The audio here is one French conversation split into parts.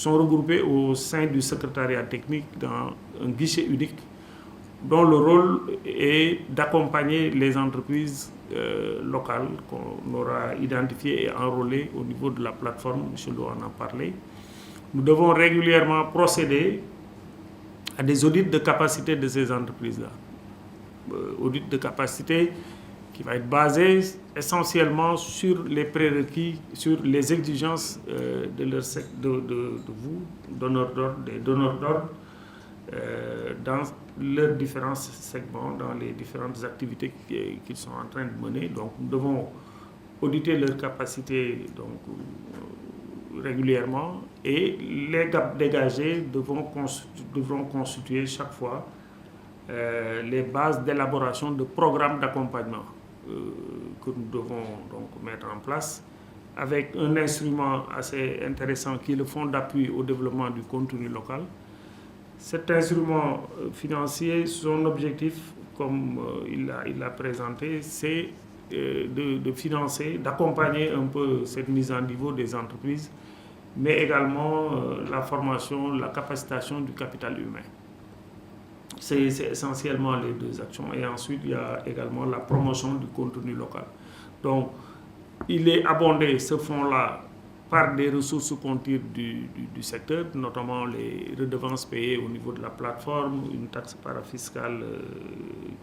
sont regroupés au sein du secrétariat technique dans un guichet unique dont le rôle est d'accompagner les entreprises locales qu'on aura identifiées et enrôlées au niveau de la plateforme. M. Lo en a parlé. Nous devons régulièrement procéder à des audits de capacité de ces entreprises-là. Audit de capacité qui va être basé essentiellement sur les prérequis, sur les exigences de vous, donneurs d'ordre, des donneurs d'ordre, dans leurs différents segments, dans les différentes activités qu'ils sont en train de mener. Donc nous devons auditer leurs capacités régulièrement, et les gaps dégagés devront constituer chaque fois les bases d'élaboration de programmes d'accompagnement que nous devons donc mettre en place avec un instrument assez intéressant qui est le fonds d'appui au développement du contenu local. Cet instrument financier, son objectif, comme il l'a présenté, c'est de financer, d'accompagner un peu cette mise en niveau des entreprises, mais également la formation, la capacitation du capital humain. C'est essentiellement les deux actions. Et ensuite, il y a également la promotion du contenu local. Donc, il est abondé, ce fonds-là, par des ressources qu'on tire du secteur, notamment les redevances payées au niveau de la plateforme, une taxe parafiscale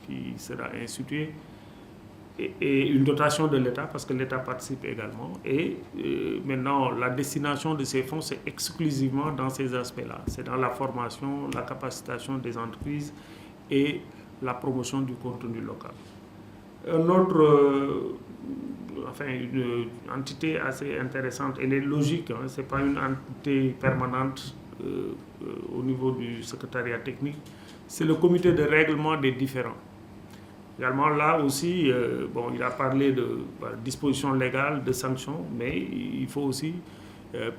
qui sera instituée, et une dotation de l'État, parce que l'État participe également. Et maintenant, la destination de ces fonds, c'est exclusivement dans ces aspects-là. C'est dans la formation, la capacitation des entreprises et la promotion du contenu local. Une entité assez intéressante, elle est logique, hein, ce n'est pas une entité permanente au niveau du secrétariat technique, c'est le comité de règlement des différends. Également, là aussi, il a parlé de dispositions légales, de sanctions, mais il faut aussi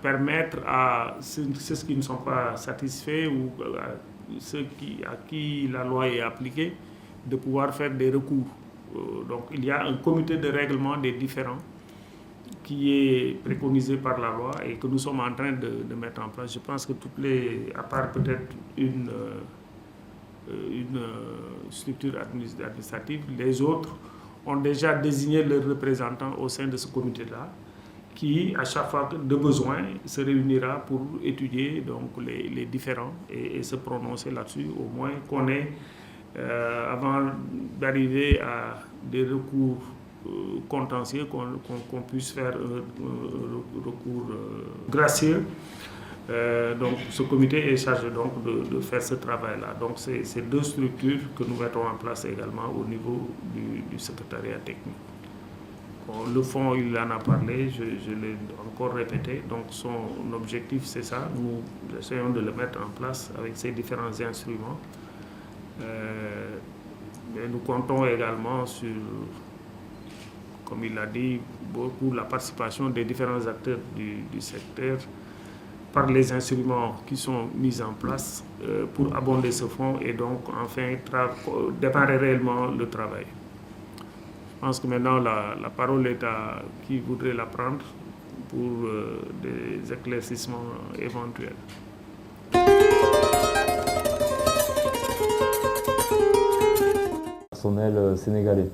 permettre à ceux qui ne sont pas satisfaits ou ceux à qui la loi est appliquée de pouvoir faire des recours. Donc, il y a un comité de règlement des différends qui est préconisé par la loi et que nous sommes en train de mettre en place. Je pense que à part peut-être une structure administrative, les autres ont déjà désigné leurs représentants au sein de ce comité-là, qui, à chaque fois de besoin, se réunira pour étudier donc, les différends et se prononcer là-dessus, au moins qu'on ait, avant d'arriver à des recours contentieux, qu'on puisse faire un recours gracieux. Donc ce comité est chargé donc de faire ce travail-là. Donc c'est deux structures que nous mettons en place également au niveau du secrétariat technique. Bon, le fonds, il en a parlé, je l'ai encore répété. Donc son objectif, c'est ça. Nous essayons de le mettre en place avec ces différents instruments. Mais nous comptons également sur, comme il l'a dit, beaucoup la participation des différents acteurs du secteur par les instruments qui sont mis en place pour abonder ce fonds et donc enfin démarrer réellement le travail. Je pense que maintenant la parole est à qui voudrait la prendre pour des éclaircissements éventuels. Personnel sénégalais.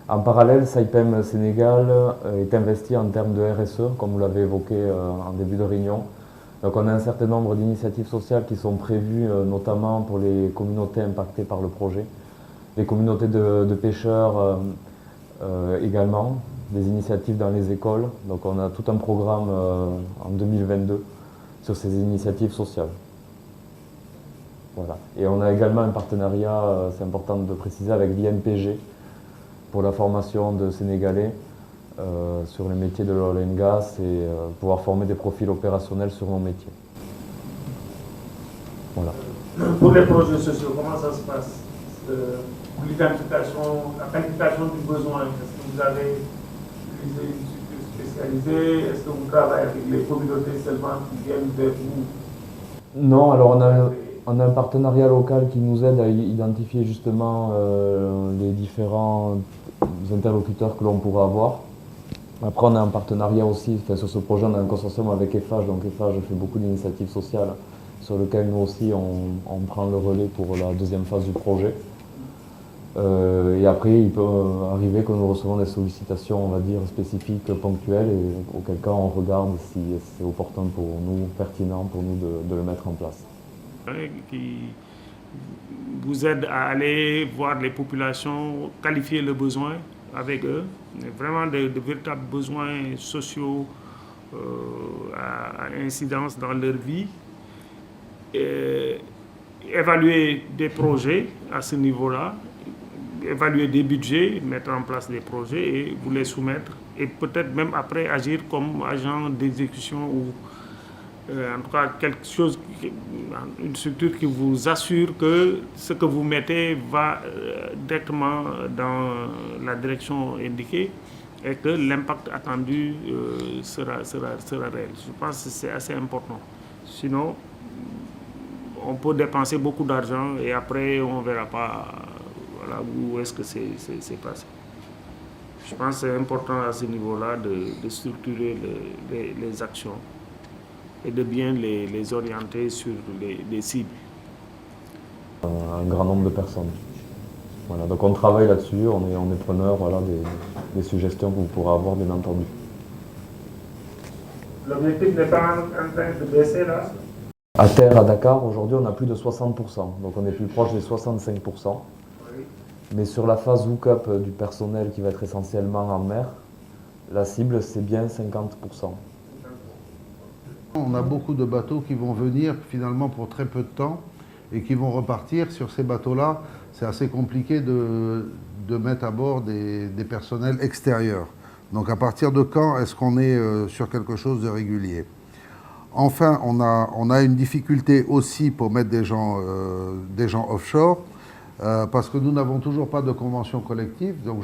En parallèle, Saipem Sénégal est investi en termes de RSE, comme vous l'avez évoqué en début de réunion. Donc on a un certain nombre d'initiatives sociales qui sont prévues, notamment pour les communautés impactées par le projet. Les communautés de pêcheurs également, des initiatives dans les écoles. Donc on a tout un programme en 2022 sur ces initiatives sociales. Voilà. Et on a également un partenariat, c'est important de préciser, avec l'INPG pour la formation de Sénégalais sur les métiers de l'oil and gas et pouvoir former des profils opérationnels sur nos métiers. Voilà. Pour les projets sociaux, comment ça se passe? L'identification, la qualification du besoin, est-ce que vous avez utilisé une structure spécialisée? Est-ce que vous travaillez avec les communautés seulement qui viennent vers vous? Non, alors on a un partenariat local qui nous aide à identifier justement les différents interlocuteurs que l'on pourra avoir. Après, on est en partenariat aussi, enfin, sur ce projet, on a un consortium avec EFAGE, donc EFAGE fait beaucoup d'initiatives sociales sur lesquelles nous aussi on prend le relais pour la deuxième phase du projet. Et après, il peut arriver que nous recevons des sollicitations, on va dire, spécifiques, ponctuelles, et auquel cas on regarde si c'est opportun pour nous, pertinent pour nous de le mettre en place. Qui vous aide à aller voir les populations, qualifier le besoin avec eux, vraiment de véritables besoins sociaux à incidence dans leur vie, et évaluer des projets à ce niveau-là, évaluer des budgets, mettre en place des projets et vous les soumettre, et peut-être même après agir comme agent d'exécution ou en tout cas quelque chose, une structure qui vous assure que ce que vous mettez va directement dans la direction indiquée et que l'impact attendu sera réel. Je pense que c'est assez important. Sinon, on peut dépenser beaucoup d'argent et après on ne verra pas voilà, où est-ce que c'est passé. Je pense que c'est important à ce niveau-là de structurer les actions et de bien les orienter sur les cibles. Un grand nombre de personnes. Voilà, donc on travaille là-dessus, on est preneur, voilà, des suggestions que vous pourrez avoir, bien entendu. L'objectif n'est pas en train de baisser là? À terre, à Dakar, aujourd'hui, on a plus de 60%, donc on est plus proche des 65%. Oui. Mais sur la phase hook-up du personnel qui va être essentiellement en mer, la cible, c'est bien 50%. On a beaucoup de bateaux qui vont venir finalement pour très peu de temps et qui vont repartir. Sur ces bateaux-là, c'est assez compliqué de mettre à bord des personnels extérieurs. Donc à partir de quand est-ce qu'on est sur quelque chose de régulier? Enfin, on a une difficulté aussi pour mettre des gens offshore parce que nous n'avons toujours pas de convention collective. Donc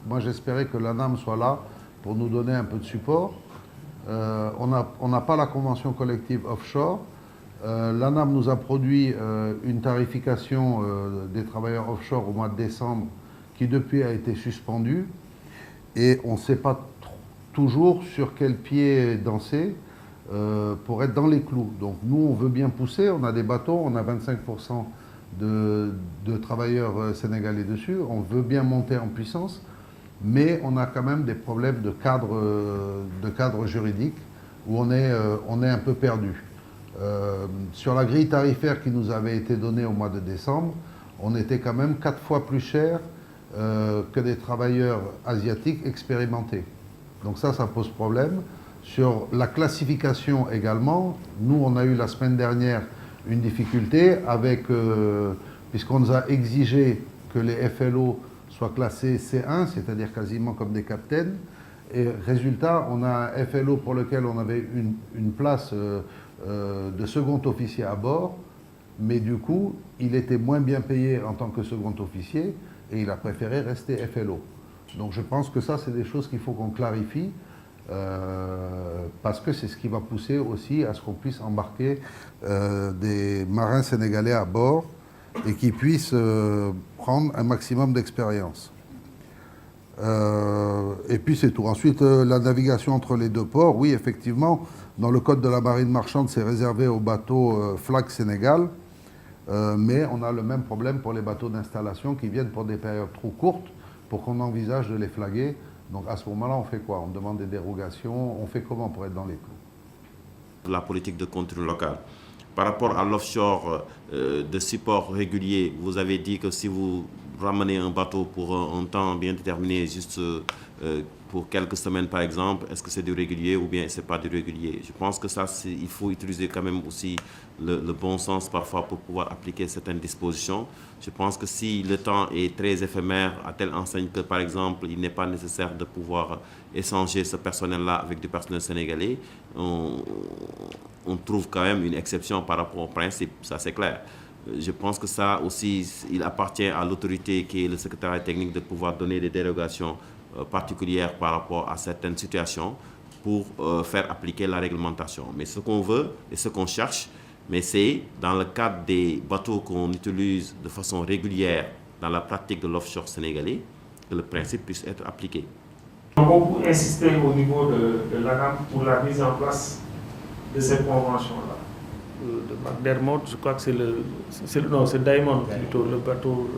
moi j'espérais que l'ANAM soit là pour nous donner un peu de support. On n'a pas la convention collective offshore. L'ANAM nous a produit une tarification des travailleurs offshore au mois de décembre qui depuis a été suspendue et on ne sait pas toujours sur quel pied danser pour être dans les clous. Donc nous on veut bien pousser, on a des bateaux, on a 25% de travailleurs sénégalais dessus, on veut bien monter en puissance, mais on a quand même des problèmes de cadre juridique où on est un peu perdu. Sur la grille tarifaire qui nous avait été donnée au mois de décembre, on était quand même 4 fois plus cher que des travailleurs asiatiques expérimentés. Donc ça pose problème. Sur la classification également, nous on a eu la semaine dernière une difficulté avec, puisqu'on nous a exigé que les FLO soient classés C1, c'est-à-dire quasiment comme des captains. Et résultat, on a un FLO pour lequel on avait une place de second officier à bord, mais du coup, il était moins bien payé en tant que second officier et il a préféré rester FLO. Donc je pense que ça, c'est des choses qu'il faut qu'on clarifie parce que c'est ce qui va pousser aussi à ce qu'on puisse embarquer des marins sénégalais à bord et qui puissent prendre un maximum d'expérience. Et puis c'est tout. Ensuite, la navigation entre les deux ports, oui, effectivement, dans le code de la marine marchande, c'est réservé aux bateaux flag Sénégal, mais on a le même problème pour les bateaux d'installation qui viennent pour des périodes trop courtes pour qu'on envisage de les flaguer. Donc à ce moment-là, on fait quoi? On demande des dérogations, on fait comment pour être dans les clous? La politique de contenu local. Par rapport à l'offshore de support régulier, vous avez dit que si vous ramenez un bateau pour un temps bien déterminé, juste pour quelques semaines par exemple, est-ce que c'est du régulier ou bien c'est pas du régulier? Je pense que ça, il faut utiliser quand même aussi le bon sens parfois pour pouvoir appliquer certaines dispositions. Je pense que si le temps est très éphémère, à telle enseigne que par exemple, il n'est pas nécessaire de pouvoir échanger ce personnel-là avec du personnel sénégalais, on trouve quand même une exception par rapport au principe, ça c'est clair. Je pense que ça aussi, il appartient à l'autorité qui est le secrétariat technique de pouvoir donner des dérogations particulières par rapport à certaines situations pour faire appliquer la réglementation. Mais ce qu'on veut et ce qu'on cherche, mais c'est dans le cadre des bateaux qu'on utilise de façon régulière dans la pratique de l'offshore sénégalais, que le principe puisse être appliqué. On a beaucoup insisté au niveau de l'ANAM pour la mise en place de cette convention-là. De McDermott, je crois que c'est Diamond plutôt, le bateau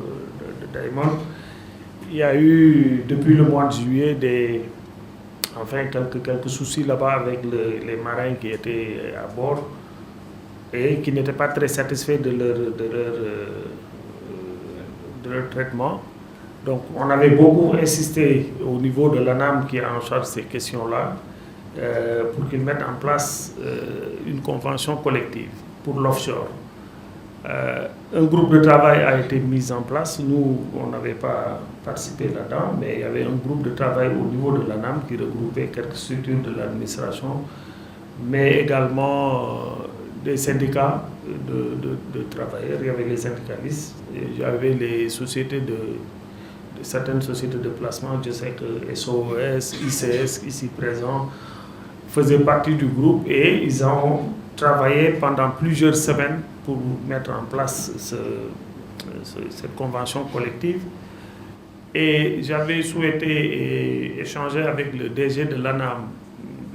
de Diamond. Il y a eu, depuis le mois de juillet, quelques soucis là-bas avec les marins qui étaient à bord et qui n'étaient pas très satisfaits de leur traitement. Donc on avait beaucoup insisté au niveau de l'ANAM qui a en charge ces questions-là pour qu'ils mettent en place une convention collective pour l'offshore. Un groupe de travail a été mis en place. Nous, on n'avait pas participé là-dedans, mais il y avait un groupe de travail au niveau de l'ANAM qui regroupait quelques structures de l'administration, mais également des syndicats de travailleurs. Il y avait les syndicalistes, il y avait les sociétés certaines sociétés de placement. Je sais que SOS, ICS, ici présents, faisaient partie du groupe et ils ont travaillé pendant plusieurs semaines pour mettre en place cette convention collective. Et j'avais souhaité échanger avec le DG de l'ANAM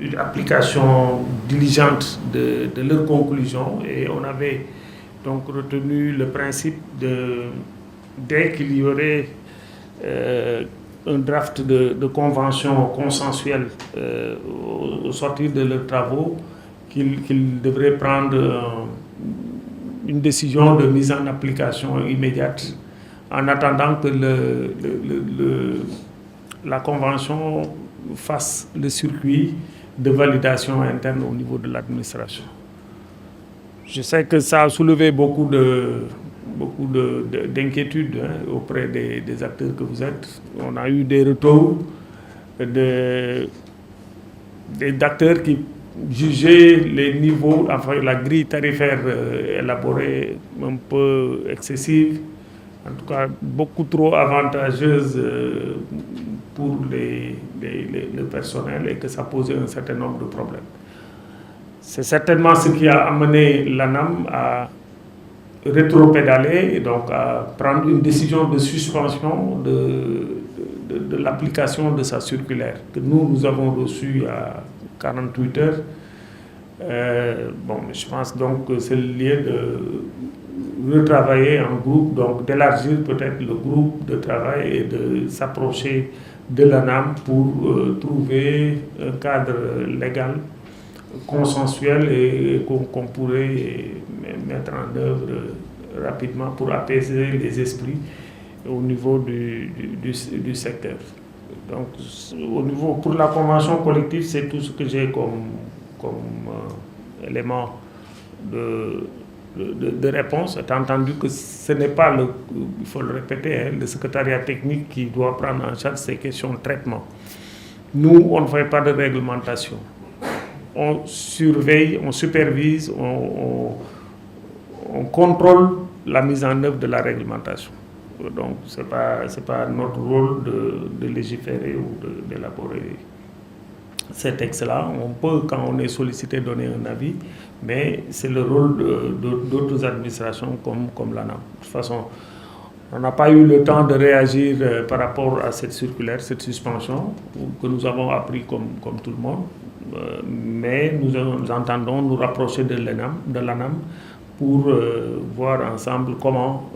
une application diligente de leurs conclusions et on avait donc retenu le principe dès qu'il y aurait un draft de convention consensuelle au sortir de leurs travaux, qu'ils devraient prendre une décision de mise en application immédiate en attendant que la convention fasse le circuit de validation interne au niveau de l'administration. Je sais que ça a soulevé beaucoup d'inquiétudes auprès des acteurs que vous êtes. On a eu des retours d'acteurs qui jugeaient les niveaux, enfin la grille tarifaire élaborée un peu excessive, en tout cas beaucoup trop avantageuse pour le personnel et que ça posait un certain nombre de problèmes. C'est certainement ce qui a amené l'ANAM à rétropédaler et donc à prendre une décision de suspension de l'application de sa circulaire que nous avons reçue à 48 heures. Je pense donc que c'est lié de retravailler en groupe, donc d'élargir peut-être le groupe de travail et de s'approcher de l'ANAM pour trouver un cadre légal consensuel et qu'on pourrait mettre en œuvre rapidement pour apaiser les esprits au niveau du secteur. Donc, pour la convention collective, c'est tout ce que j'ai comme élément de réponse, étant entendu que ce n'est pas, il faut le répéter, le secrétariat technique qui doit prendre en charge ces questions de traitement. Nous, on ne fait pas de réglementation. On surveille, on supervise, on contrôle la mise en œuvre de la réglementation. Donc, ce n'est pas notre rôle de légiférer ou d'élaborer ces textes-là. On peut, quand on est sollicité, donner un avis, mais c'est le rôle d'autres administrations comme l'ANAM. De toute façon, on n'a pas eu le temps de réagir par rapport à cette circulaire, cette suspension, que nous avons appris comme tout le monde. Mais nous entendons nous rapprocher de l'ANAM pour voir ensemble comment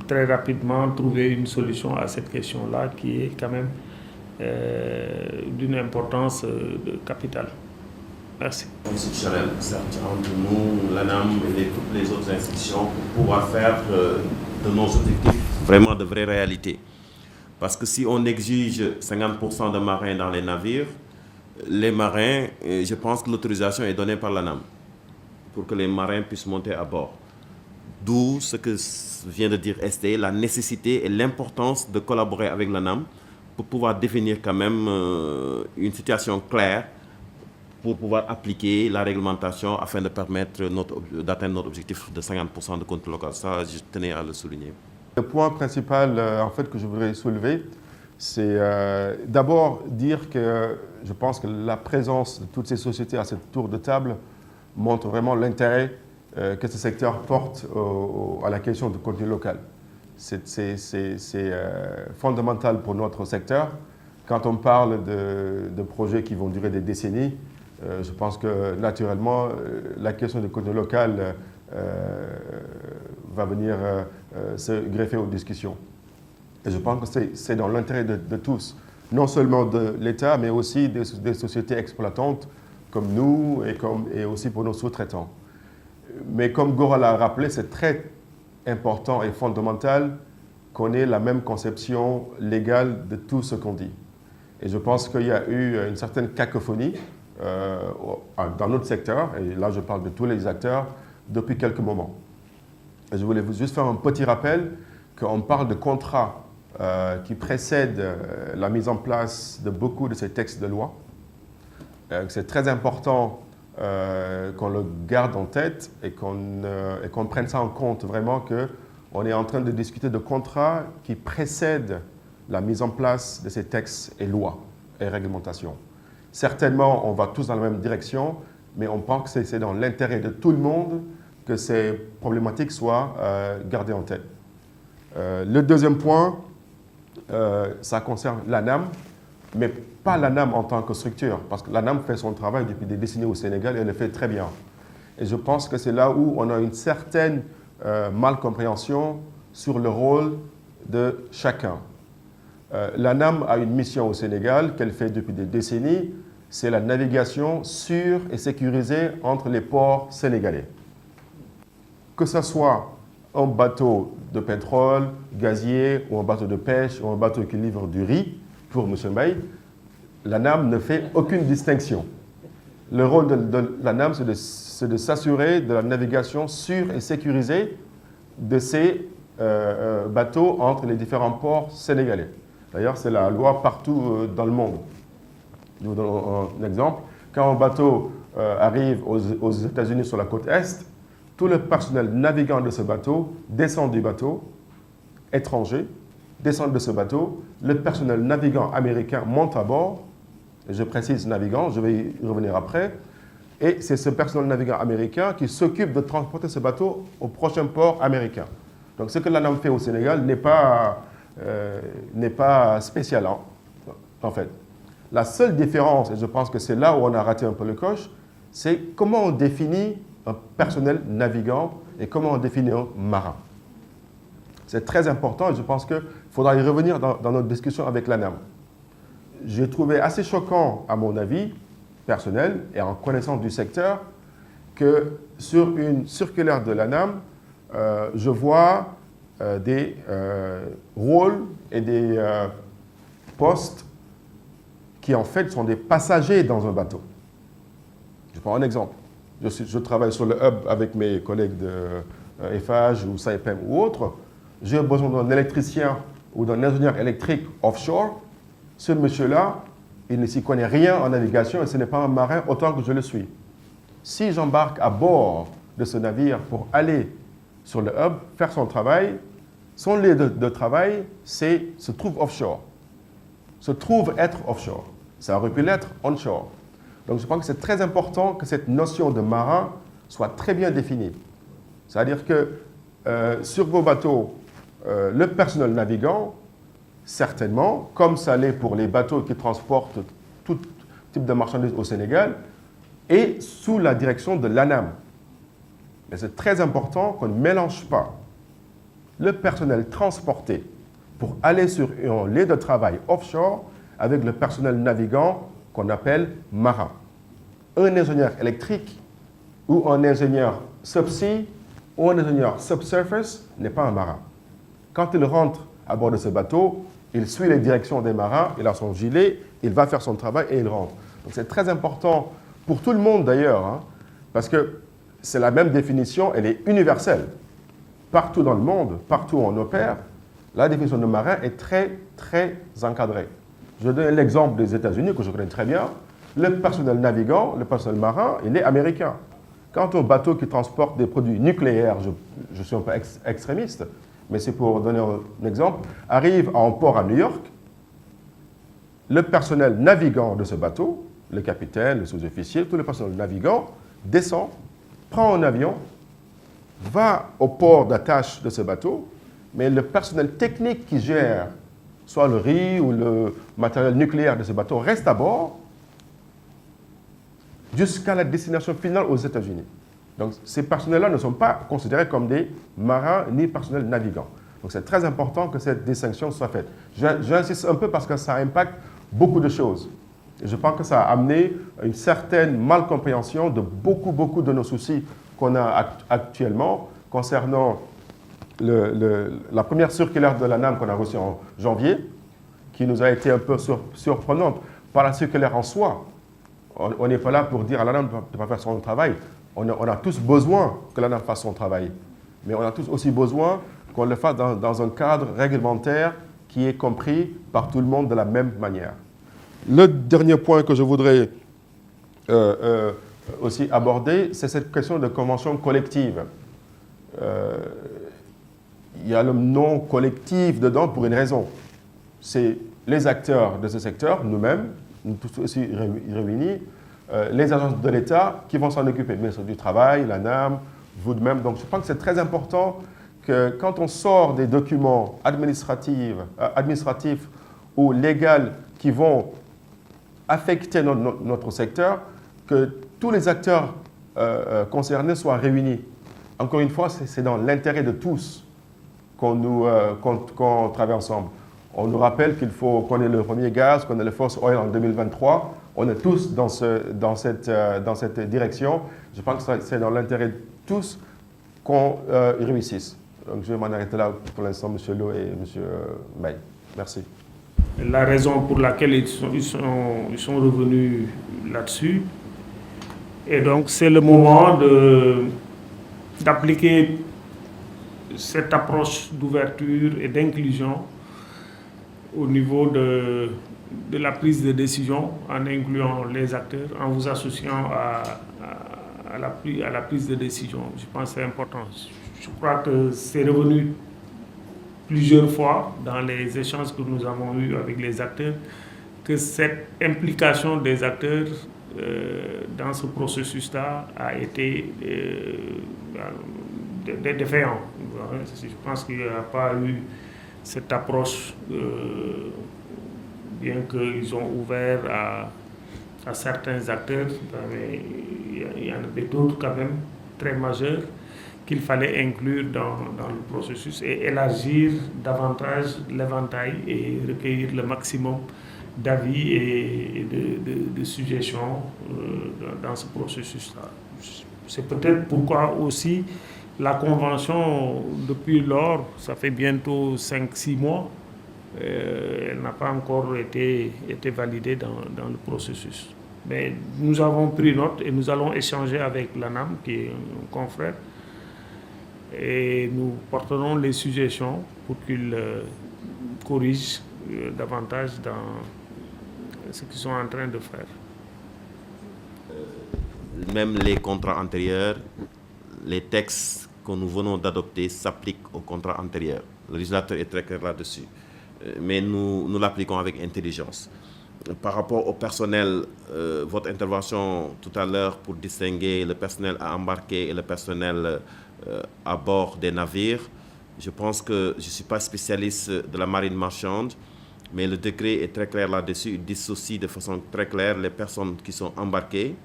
très rapidement trouver une solution à cette question-là qui est quand même d'une importance capitale. Merci. Constitutionnel, certes, entre nous, l'ANAM et toutes les autres institutions pour pouvoir faire de nos objectifs vraiment de vraies réalités. Parce que si on exige 50% de marins dans les navires, les marins, je pense que l'autorisation est donnée par l'ANAM pour que les marins puissent monter à bord. D'où ce que vient de dire ST, la nécessité et l'importance de collaborer avec l'ANAM pour pouvoir définir quand même une situation claire pour pouvoir appliquer la réglementation afin de permettre d'atteindre notre objectif de 50% de contrôle local. Ça, je tenais à le souligner. Le point principal que je voudrais soulever, c'est d'abord dire que je pense que la présence de toutes ces sociétés à cette tour de table montre vraiment l'intérêt que ce secteur porte à la question du contenu local. C'est fondamental pour notre secteur quand on parle de projets qui vont durer des décennies, je pense que naturellement, la question de contenu local va venir se greffer aux discussions. Et je pense que c'est dans l'intérêt de tous, non seulement de l'État, mais aussi des sociétés exploitantes comme nous et aussi pour nos sous-traitants. Mais comme Gora l'a rappelé, c'est très important et fondamental qu'on ait la même conception légale de tout ce qu'on dit. Et je pense qu'il y a eu une certaine cacophonie dans notre secteur, et là je parle de tous les acteurs, depuis quelques moments. Et je voulais juste faire un petit rappel qu'on parle de contrats qui précèdent la mise en place de beaucoup de ces textes de loi. C'est très important qu'on le garde en tête et qu'on prenne ça en compte vraiment, qu'on est en train de discuter de contrats qui précèdent la mise en place de ces textes et lois et réglementations. Certainement, on va tous dans la même direction, mais on pense que c'est dans l'intérêt de tout le monde que ces problématiques soient gardées en tête. Le deuxième point, ça concerne l'ANAM, mais pas l'ANAM en tant que structure, parce que l'ANAM fait son travail depuis des décennies au Sénégal et elle le fait très bien. Et je pense que c'est là où on a une certaine malcompréhension sur le rôle de chacun. L'ANAM a une mission au Sénégal qu'elle fait depuis des décennies, c'est la navigation sûre et sécurisée entre les ports sénégalais. Que ce soit un bateau de pétrole, gazier, ou un bateau de pêche, ou un bateau qui livre du riz, pour M. Mbaye, l'ANAM ne fait aucune distinction. Le rôle de l'ANAM, c'est de s'assurer de la navigation sûre et sécurisée de ces bateaux entre les différents ports sénégalais. D'ailleurs, c'est la loi partout dans le monde. Je vous donne un exemple. Quand un bateau arrive aux États-Unis sur la côte Est, tout le personnel navigant de ce bateau descend du bateau, étranger, descend de ce bateau, le personnel navigant américain monte à bord, et je précise navigant, je vais y revenir après, et c'est ce personnel navigant américain qui s'occupe de transporter ce bateau au prochain port américain. Donc ce que l'ANAM fait au Sénégal n'est pas spécial en fait. La seule différence, et je pense que c'est là où on a raté un peu le coche, c'est comment on définit un personnel navigant et comment on définit un marin. C'est très important et je pense qu'il faudra y revenir dans notre discussion avec l'ANAM. J'ai trouvé assez choquant, à mon avis, personnel et en connaissance du secteur, que sur une circulaire de l'ANAM, je vois des rôles et des postes qui en fait sont des passagers dans un bateau. Je prends un exemple. Je travaille sur le hub avec mes collègues de Eiffage ou Saipem ou autres. J'ai besoin d'un électricien ou d'un ingénieur électrique offshore. Ce monsieur-là, il ne s'y connaît rien en navigation et ce n'est pas un marin autant que je le suis. Si j'embarque à bord de ce navire pour aller sur le hub, faire son travail, son lieu de travail se trouve offshore. Se trouve être offshore. Ça aurait pu l'être onshore. Donc je pense que c'est très important que cette notion de marin soit très bien définie. C'est-à-dire que sur vos bateaux, le personnel navigant, certainement, comme ça l'est pour les bateaux qui transportent tout type de marchandises au Sénégal, est sous la direction de l'ANAM. Mais c'est très important qu'on ne mélange pas le personnel transporté pour aller sur un lieu de travail offshore avec le personnel navigant qu'on appelle marin. Un ingénieur électrique ou un ingénieur subsea ou un ingénieur subsurface n'est pas un marin. Quand il rentre à bord de ce bateau, il suit les directions des marins, il a son gilet, il va faire son travail et il rentre. Donc c'est très important pour tout le monde d'ailleurs, parce que c'est la même définition, elle est universelle. Partout dans le monde, partout où on opère, la définition de marin est très, très encadrée. Je donne l'exemple des États-Unis que je connais très bien. Le personnel navigant, le personnel marin, il est américain. Quand un bateau qui transporte des produits nucléaires, je suis un peu extrémiste, mais c'est pour donner un exemple, arrive à un port à New York, le personnel navigant de ce bateau, le capitaine, le sous-officier, tout le personnel navigant, descend, prend un avion, va au port d'attache de ce bateau, mais le personnel technique qui gère soit le riz ou le matériel nucléaire de ce bateau, reste à bord jusqu'à la destination finale aux États-Unis. Donc ces personnels-là ne sont pas considérés comme des marins ni personnels navigants. Donc c'est très important que cette distinction soit faite. J'insiste un peu parce que ça impacte beaucoup de choses. Et je pense que ça a amené une certaine malcompréhension de beaucoup de nos soucis qu'on a actuellement concernant la première circulaire de l'ANAM qu'on a reçue en janvier, qui nous a été un peu surprenante. Par la circulaire en soi, on n'est pas là pour dire à l'ANAM de ne pas faire son travail. On a tous besoin que l'ANAM fasse son travail. Mais on a tous aussi besoin qu'on le fasse dans un cadre réglementaire qui est compris par tout le monde de la même manière. Le dernier point que je voudrais aussi aborder, c'est cette question de convention collective. Il y a le nom collectif dedans pour une raison. C'est les acteurs de ce secteur, nous-mêmes, nous tous aussi réunis, les agences de l'État qui vont s'en occuper, le ministère du Travail, l'ANAM, vous de même. Donc je pense que c'est très important que quand on sort des documents administratifs ou légaux qui vont affecter notre secteur, que tous les acteurs concernés soient réunis. Encore une fois, c'est dans l'intérêt de tous qu'on travaille ensemble. On nous rappelle qu'il faut qu'on ait le premier gaz, qu'on ait le First Oil en 2023. On est tous dans cette direction. Je pense que c'est dans l'intérêt de tous qu'on réussisse. Donc je vais m'en arrêter là pour l'instant, M. Lo et M. May. Merci. La raison pour laquelle ils sont revenus là-dessus. Et donc c'est le moment d'appliquer cette approche d'ouverture et d'inclusion au niveau de la prise de décision, en incluant les acteurs, en vous associant à la prise de décision. Je pense que c'est important. Je crois que c'est revenu plusieurs fois dans les échanges que nous avons eus avec les acteurs, que cette implication des acteurs dans ce processus-là a été défaillant. Je pense qu'il n'y a pas eu cette approche, bien qu'ils ont ouvert à certains acteurs, mais il y en avait d'autres quand même très majeurs qu'il fallait inclure dans le processus et élargir davantage l'éventail et recueillir le maximum d'avis et de suggestions dans ce processus-là. C'est peut-être pourquoi aussi la convention, depuis lors, ça fait bientôt 5-6 mois, elle n'a pas encore été validée dans le processus. Mais nous avons pris note et nous allons échanger avec l'ANAM, qui est un confrère, et nous porterons les suggestions pour qu'ils corrigent davantage dans ce qu'ils sont en train de faire. Même les contrats antérieurs, les textes que nous venons d'adopter s'appliquent aux contrats antérieurs. Le législateur est très clair là-dessus. Mais nous l'appliquons avec intelligence. Par rapport au personnel, votre intervention tout à l'heure pour distinguer le personnel à embarquer et le personnel à bord des navires, je pense que je ne suis pas spécialiste de la marine marchande, mais le décret est très clair là-dessus. Il dissocie de façon très claire les personnes qui sont embarquées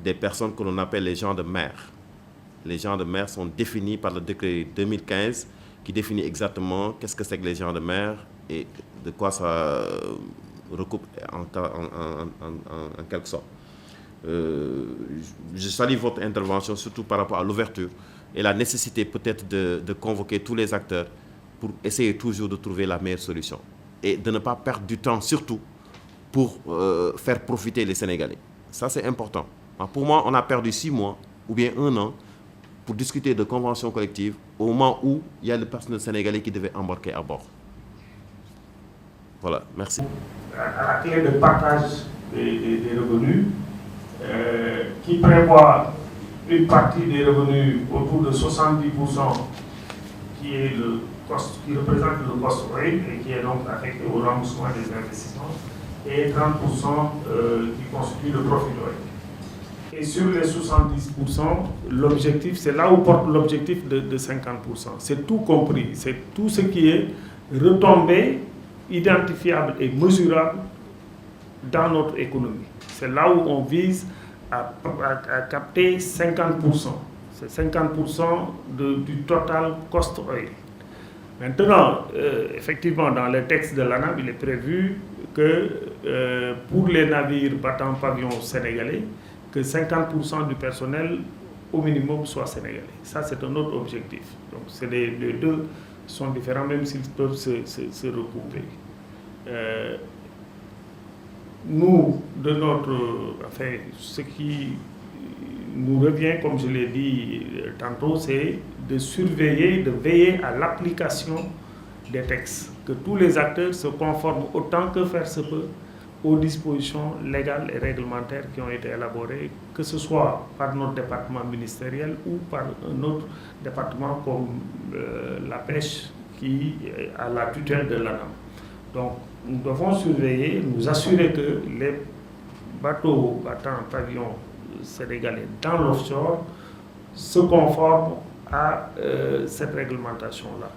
des personnes que l'on appelle les gens de mer. Les gens de mer sont définis par le décret 2015 qui définit exactement qu'est-ce que c'est que les gens de mer et de quoi ça recoupe en quelque sorte. Je salue votre intervention, surtout par rapport à l'ouverture et la nécessité peut-être de convoquer tous les acteurs pour essayer toujours de trouver la meilleure solution et de ne pas perdre du temps, surtout pour faire profiter les Sénégalais. Ça, c'est important. Pour moi, on a perdu 6 mois ou bien 1 an pour discuter de convention collective au moment où il y a le personnel sénégalais qui devait embarquer à bord. Voilà, merci. À la clé de partage des revenus, qui prévoit une partie des revenus autour de 70% qui représente le cost rate et qui est donc affecté au remboursement des investissements, et 30% qui constitue le profit rate. Et sur les 70%, l'objectif, c'est là où porte l'objectif de 50%. C'est tout compris. C'est tout ce qui est retombé identifiables et mesurables dans notre économie. C'est là où on vise à capter 50%. C'est 50% du total cost oil. Maintenant, effectivement, dans le texte de l'ANAM, il est prévu que pour les navires battant pavillon sénégalais, que 50% du personnel au minimum soit sénégalais. Ça, c'est un autre objectif. Donc, les deux sont différents, même s'ils peuvent se recouper. Nous, de notre... Enfin, ce qui nous revient, comme je l'ai dit tantôt, c'est de surveiller, de veiller à l'application des textes. Que tous les acteurs se conforment autant que faire se peut aux dispositions légales et réglementaires qui ont été élaborées, que ce soit par notre département ministériel ou par un autre département comme la pêche qui a la tutelle de l'ANAM. Donc, nous devons surveiller, nous assurer que les bateaux battant pavillon sénégalais dans l'offshore se conforment à cette réglementation-là.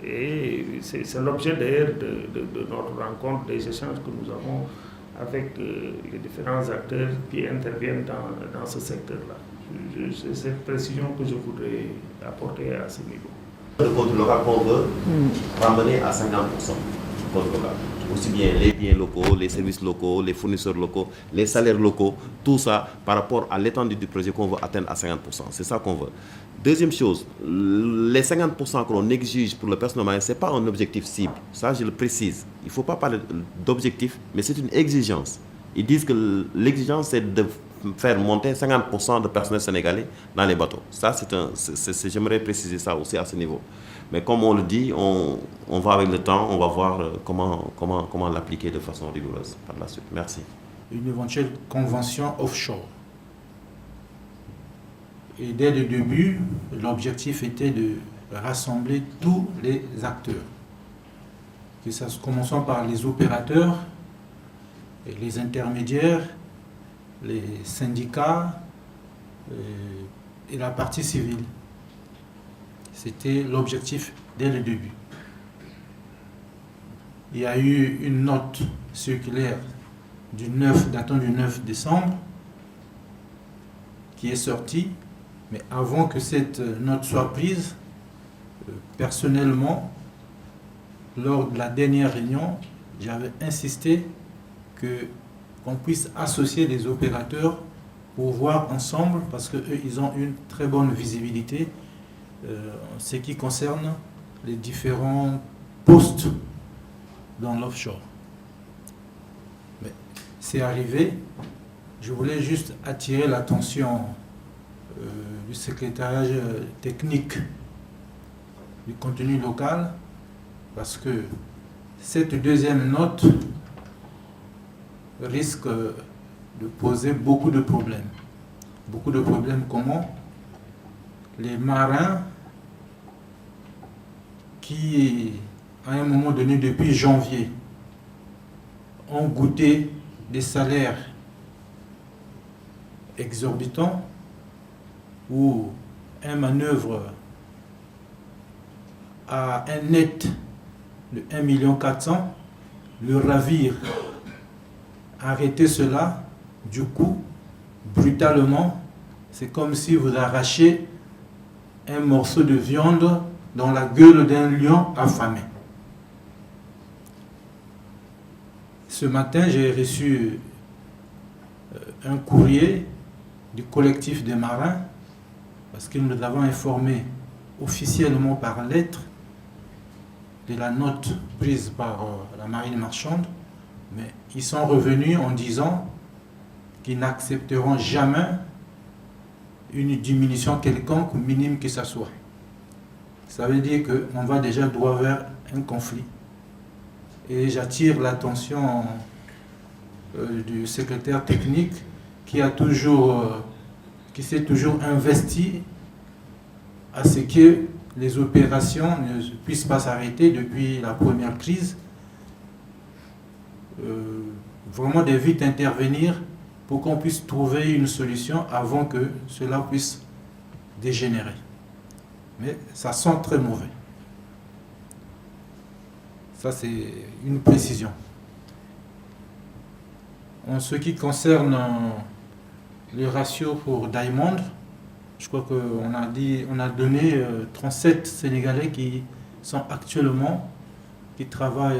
Et c'est l'objet d'ailleurs de notre rencontre, des échanges que nous avons avec les différents acteurs qui interviennent dans ce secteur-là. C'est cette précision que je voudrais apporter à ce niveau. Le compte local qu'on veut ramener à 50%. Aussi bien les biens locaux, les services locaux, les fournisseurs locaux, les salaires locaux, tout ça par rapport à l'étendue du projet qu'on veut atteindre à 50%. C'est ça qu'on veut. Deuxième chose, les 50% que l'on exige pour le personnel marin, ce n'est pas un objectif cible. Ça, je le précise. Il ne faut pas parler d'objectif, mais c'est une exigence. Ils disent que l'exigence, c'est de faire monter 50% de personnel sénégalais dans les bateaux. Ça, j'aimerais préciser ça aussi à ce niveau. Mais comme on le dit, on va avec le temps, on va voir comment l'appliquer de façon rigoureuse par la suite. Merci. Une éventuelle convention offshore. Et dès le début, l'objectif était de rassembler tous les acteurs. Commençons par les opérateurs, et les intermédiaires, les syndicats et la partie civile. C'était l'objectif dès le début. Il y a eu une note circulaire datant du 9 décembre qui est sortie, mais avant que cette note soit prise, personnellement, lors de la dernière réunion, j'avais insisté qu'on puisse associer les opérateurs pour voir ensemble, parce qu'eux, ils ont une très bonne visibilité en ce qui concerne les différents postes dans l'offshore. Mais c'est arrivé. Je voulais juste attirer l'attention du secrétariat technique du contenu local, parce que cette deuxième note risque de poser beaucoup de problèmes. Beaucoup de problèmes comment? Les marins qui, à un moment donné, depuis janvier, ont goûté des salaires exorbitants ou un manœuvre à un net de 1,4 million, le ravir, arrêter cela, du coup, brutalement, c'est comme si vous arrachez un morceau de viande dans la gueule d'un lion affamé. Ce matin, j'ai reçu un courrier du collectif des marins, parce que nous l'avons informé officiellement par lettre de la note prise par la marine marchande, mais ils sont revenus en disant qu'ils n'accepteront jamais une diminution quelconque, minime que ce soit. Ça veut dire qu'on va déjà droit vers un conflit. Et j'attire l'attention du secrétaire technique qui s'est toujours investi à ce que les opérations ne puissent pas s'arrêter depuis la première crise. Vraiment de vite intervenir pour qu'on puisse trouver une solution avant que cela puisse dégénérer. Mais ça sent très mauvais. Ça, c'est une précision. En ce qui concerne les ratios pour Diamond, je crois qu'on a donné 37 Sénégalais qui sont actuellement, qui travaillent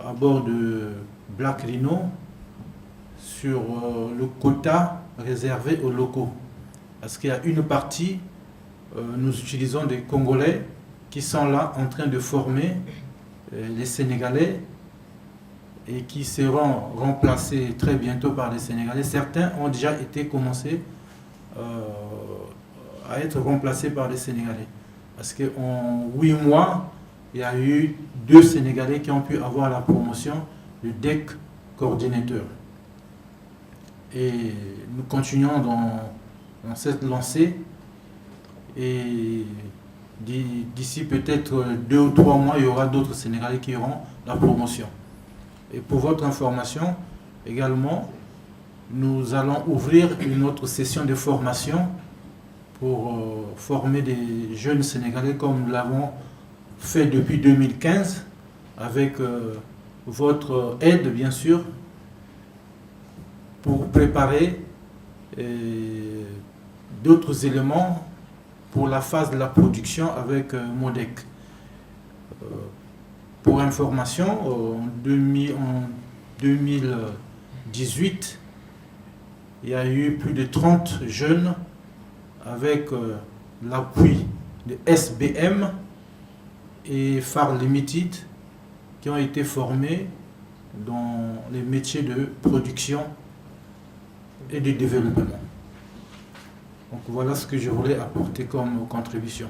à bord de Black Rhino sur le quota réservé aux locaux. Parce qu'il y a une partie, nous utilisons des Congolais qui sont là en train de former les Sénégalais et qui seront remplacés très bientôt par les Sénégalais. Certains ont déjà été commencés à être remplacés par les Sénégalais. Parce qu'en 8 mois, il y a eu 2 Sénégalais qui ont pu avoir la promotion de DEC coordinateur. Et nous continuons dans cette lancée. Et d'ici peut-être 2 ou 3 mois, il y aura d'autres Sénégalais qui auront la promotion. Et pour votre information, également, nous allons ouvrir une autre session de formation pour former des jeunes Sénégalais comme nous l'avons fait depuis 2015, avec votre aide, bien sûr, pour préparer d'autres éléments pour la phase de la production avec MODEC. Pour information, en 2018, il y a eu plus de 30 jeunes avec l'appui de SBM et Phare Limited qui ont été formés dans les métiers de production et de développement. Donc voilà ce que je voulais apporter comme contribution.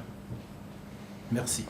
Merci.